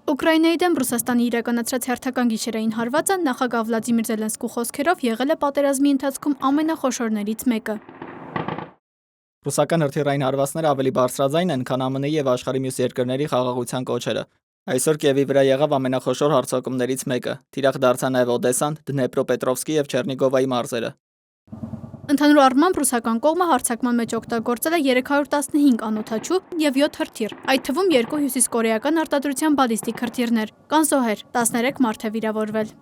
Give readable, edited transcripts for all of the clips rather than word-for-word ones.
Ուկրաինայի դեմ Ռուսաստանի իրականացրած հերթական գիշերային հարվածը նախագահ Վլադիմիր Զելենսկու խոսքերով եղել է պատերազմի ընթացքում ամենախոշորներից մեկը։ Ռուսական հրթիռային հարվածները ավելի բարձրաձայն են, քան ԱՄՆ-ի եւ աշխարհի մյուս երկրների խաղաղության կոչերը։ Այսօր Կիևի վրա եղավ ամենախոշոր հարձակումներից մեկը։ Թիրախ դարձան նաև Օդեսան, Դնեպրոպետրովսկի եւ Չեռնիգովայի մարզերը։ Ընդհանուր առմամբ ռուսական կողմը հարձակման մեջ օգտագործել է 315 անօդաչու եւ 7 հրթիռ, այդ թվում 2 հյուսիսկորեական արտադրության բալիստիկ հրթիռներ, կան զոհեր, 13 մարդ է վիրավորվել։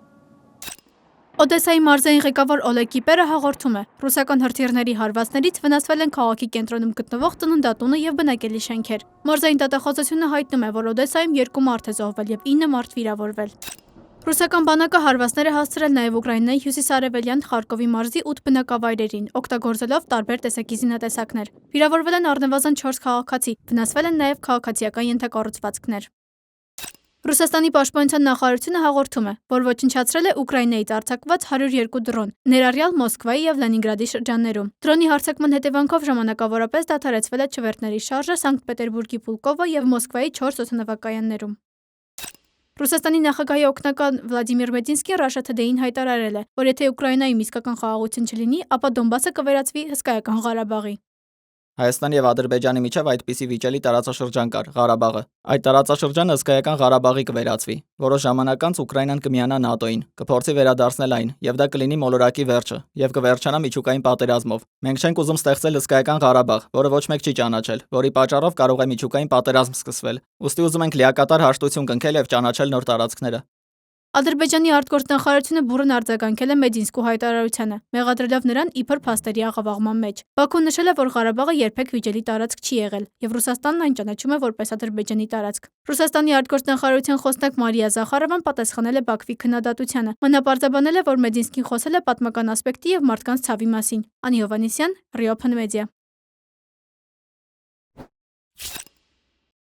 Օդեսայի մարզային ղեկավար Օլեգ Կիպերը հաղորդում է. ռուսական հրթիռների հարվածներից վնասվել են քաղաքի կենտրոնում գտնվող ծննդատունը եւ բնակելի շենքեր։ Մարզային դատախազությունը հայտնում է, որ Օդեսայում 2 մարդ է զոհվել եւ 9 մարդ վիրավորվել։ Ռուսական բանակը հարվածներ է հասցրել նաև Ուկրաինայի հյուսիսարևելյան Խարկովի մարզի 8 բնակավայրերին, օգտագործելով տարբեր տեսակի զինատեսակներ։ Վիրավորվել են առնվազն 4 քաղաքացի, վնասվել են նաև քաղաքացիական ենթակառուցվածքներ։ Ռուսաստանի պաշտպանության նախարարությունը հաղորդում է, որ ոչնչացրել է Ուկրաինայից արձակված 102 դրոն, ներառյալ Մոսկվայի եւ Լենինգրադի շրջաններում։ Դրոնի հարձակման հետևանքով ժամանակավորապես դադարեցվել է չվերթների շարժը Սանկտ Պետերբուրգի Պուլկովո եւ Մոսկվայի 4 օդանավակայաններում։ Ռուսաստանի նախագահի օգնական Վլադիմիր Մեդինսկին Russia Today-ին հայտարարել է, որ եթե Ուկրաինայում իսկական խաղաղություն չլինի, ապա Դոնբասը կվերածվի հսկայական Ղարաբաղի։ Հայաստանի եւ Ադրբեջանի միջև այդպիսի վիճելի տարածաշրջան կար՝ Ղարաբաղը։ Այդ տարածաշրջանը հսկայական Ղարաբաղի կվերածվի։ Որոշ ժամանակ անց Ուկրաինան կմիանա ՆԱՏՕ-ին, կփորձի վերադարձնել այն, եւ դա կլինի մոլորակի վերջը, եւ կվերջանա միջուկային պատերազմով։ Մենք չենք ուզում ստեղծել հսկայական Ղարաբաղ, որը ոչ մեկ չի ճանաչել, որի պատճառով կարող է միջուկային պատերազմ սկսվել։ Ուստի ուզում ենք լիակատար հաշտություն կնքել եւ ճանաչել նոր տարածքները։ Ադրբեջանի արտգործնախարարությունը բուռն արձագանքել է Մեդինսկու հայտարարությանը, մեղադրելով նրան իբր փաստերի աղավաղման մեջ։ Բաքուն նշել է, որ Ղարաբաղը երբեք վիճելի տարածք չի եղել, եւ Ռուսաստանն այն ճանաչում է որպես Ադրբեջանի տարածք։ Ռուսաստանի արտգործնախարարության խոսնակ Մարիա Զախարովան պատասխանել է Բաքվի քննադատությանը։ Մնապարզաբանել է, որ Մեդինսկին խոսել է պատմական ասպեկտի եւ մարդկանց ցավի մասին։ Անի Հովհաննիսյան, Rio Media։